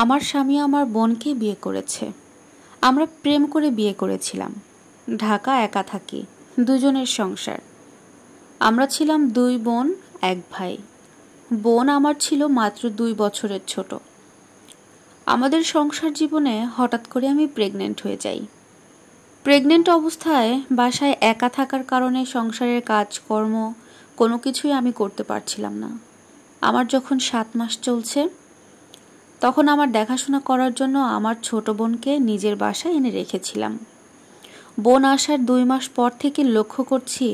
আমার স্বামী আমার বোনকে বিয়ে করেছে। আমরা প্রেম করে বিয়ে করেছিলাম। ঢাকা একা থাকি, দুজনের সংসার। আমরা ছিলাম 2 বোন 1 ভাই। বোন আমার ছিল মাত্র 2 বছরের ছোট। আমাদের সংসার জীবনে হঠাৎ করে আমি প্রেগনেন্ট হয়ে যাই। প্রেগনেন্ট অবস্থায় বাসায় একা থাকার কারণে সংসারের কাজকর্ম কোনো কিছুই আমি করতে পারছিলাম না। আমার যখন 7 মাস চলছে, তখন আমার দেখাশোনা করার জন্য আমার ছোট বোনকে নিজের বাসায় এনে রেখেছিলাম। বোন আসার 2 মাস পর থেকে লক্ষ্য করছি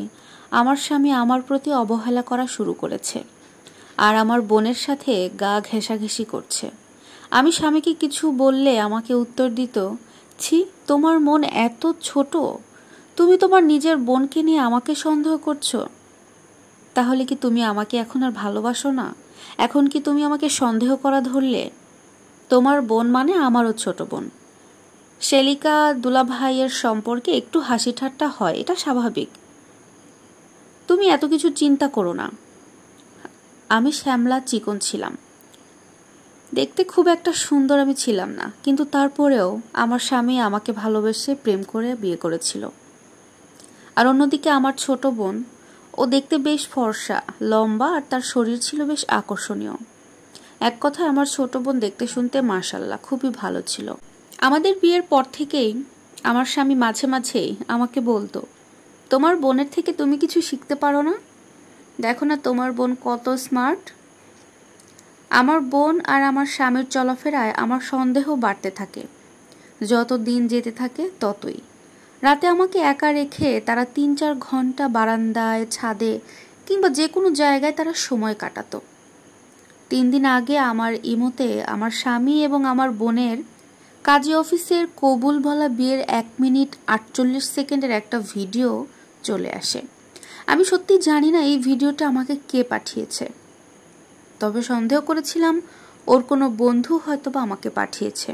আমার স্বামী আমার প্রতি অবহেলা করা শুরু করেছে, আর আমার বোনের সাথে গা ঘেঁষাঘেঁষি করছে। আমি স্বামীকে কিছু বললে আমাকে উত্তর দিত, ছি, তোমার মন এত ছোট, তুমি তোমার নিজের বোনকে নিয়ে আমাকে সন্দেহ করছো। তাহলে কি তুমি আমাকে এখন আর ভালোবাসো না? এখন কি তুমি আমাকে সন্দেহ করা ধরলে? তোমার বোন মানে আমারও ছোট বোন। শেলিকা দুলাভাইয়ের সম্পর্কে একটু হাসি ঠাট্টা হয়, এটা স্বাভাবিক। তুমি এত কিছু চিন্তা করো না। আমি শ্যামলা চিকন ছিলাম, দেখতে খুব একটা সুন্দর আমি ছিলাম না, কিন্তু তারপরেও আমার স্বামী আমাকে ভালোবেসে প্রেম করে বিয়ে করেছিল। আর অন্যদিকে আমার ছোট বোন, ও দেখতে বেশ ফর্সা, লম্বা, আর তার শরীর ছিল বেশ আকর্ষণীয়। এক কথায় আমার ছোট বোন দেখতে শুনতে মাশাআল্লাহ খুবই ভালো ছিল। আমাদের বিয়ের পর থেকেই আমার স্বামী মাঝে মাঝেই আমাকে বলতো, তোমার বোনের থেকে তুমি কিছু শিখতে পারো না? দেখো না তোমার বোন কত স্মার্ট। আমার বোন আর আমার স্বামীর চলাফেরায় আমার সন্দেহ বাড়তে থাকে। যত দিন যেতে থাকে ততই। রাতে আমাকে একা রেখে তারা 3-4 ঘন্টা বারান্দায়, ছাদে কিংবা যে কোনো জায়গায় তারা সময় কাটাতো। 3 দিন আগে আমার ইমোতে আমার স্বামী এবং আমার বোনের কাজী অফিসের কবুল বলা বিয়ের 1 মিনিট 48 সেকেন্ডের একটা ভিডিও চলে আসে। আমি সত্যি জানি না এই ভিডিওটা আমাকে কে পাঠিয়েছে, তবে সন্দেহ করেছিলাম ওর কোনো বন্ধু হয়তোবা আমাকে পাঠিয়েছে,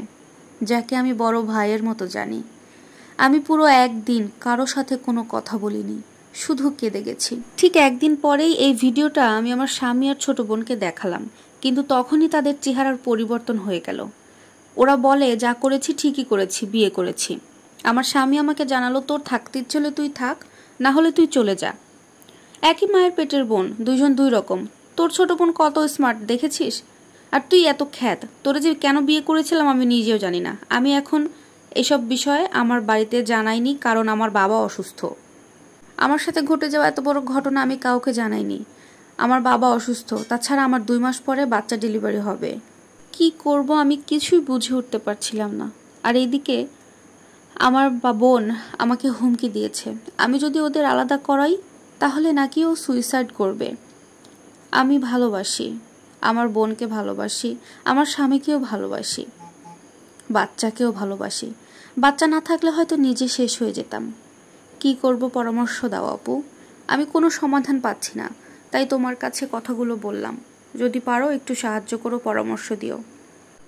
যাকে আমি বড় ভাইয়ের মতো জানি। আমি পুরো 1 দিন কারো সাথে কোনো কথা বলিনি, শুধু কেঁদে গেছি। ঠিক 1 দিন পরেই এই ভিডিওটা আমি আমার স্বামী আর ছোট বোনকে দেখালাম, কিন্তু তখনই তাদের চেহারার পরিবর্তন হয়ে গেল। ওরা বলে, যা করেছি ঠিকই করেছি, বিয়ে করেছি। আমার স্বামী আমাকে জানালো, তোর থাকতে ইচ্ছে হলে তুই থাক, না হলে তুই চলে যা। একই মায়ের পেটের বোন, দুইজন 2 রকম। তোর ছোট বোন কত স্মার্ট দেখেছিস? আর তুই এত খ্যাত। তোরে যে কেন বিয়ে করেছিলাম আমি নিজেও জানি না। আমি এখন এসব বিষয়ে আমার বাড়িতে জানাইনি, কারণ আমার বাবা অসুস্থ। আমার সাথে ঘটে যাওয়া এত বড় ঘটনা আমি কাউকে জানাইনি। আমার বাবা অসুস্থ, তাছাড়া আমার 2 মাস পরে বাচ্চা ডেলিভারি হবে। কি করব আমি কিছুই বুঝে উঠতে পারছিলাম না। আর এইদিকে আমার বোন আমাকে হুমকি দিয়েছে, আমি যদি ওদের আলাদা করাই তাহলে নাকি ও সুইসাইড করবে। আমি ভালোবাসি, আমার বোনকে ভালোবাসি, আমার স্বামীকেও ভালোবাসি, বাচ্চাকেও ভালোবাসি। বাচ্চা না থাকলে হয়তো নিজে শেষ হয়ে যেতাম। কি করব পরামর্শ দাও আপু। আমি কোনো সমাধান পাচ্ছি না, তাই তোমার কাছে কথাগুলো বললাম। যদি পারো একটু সাহায্য করো, পরামর্শ দিও।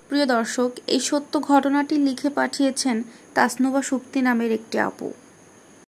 প্রিয় দর্শক, এই সত্য ঘটনাটি লিখে পাঠিয়েছেন তাসনুবা সুপ্তি নামের একটি আপু।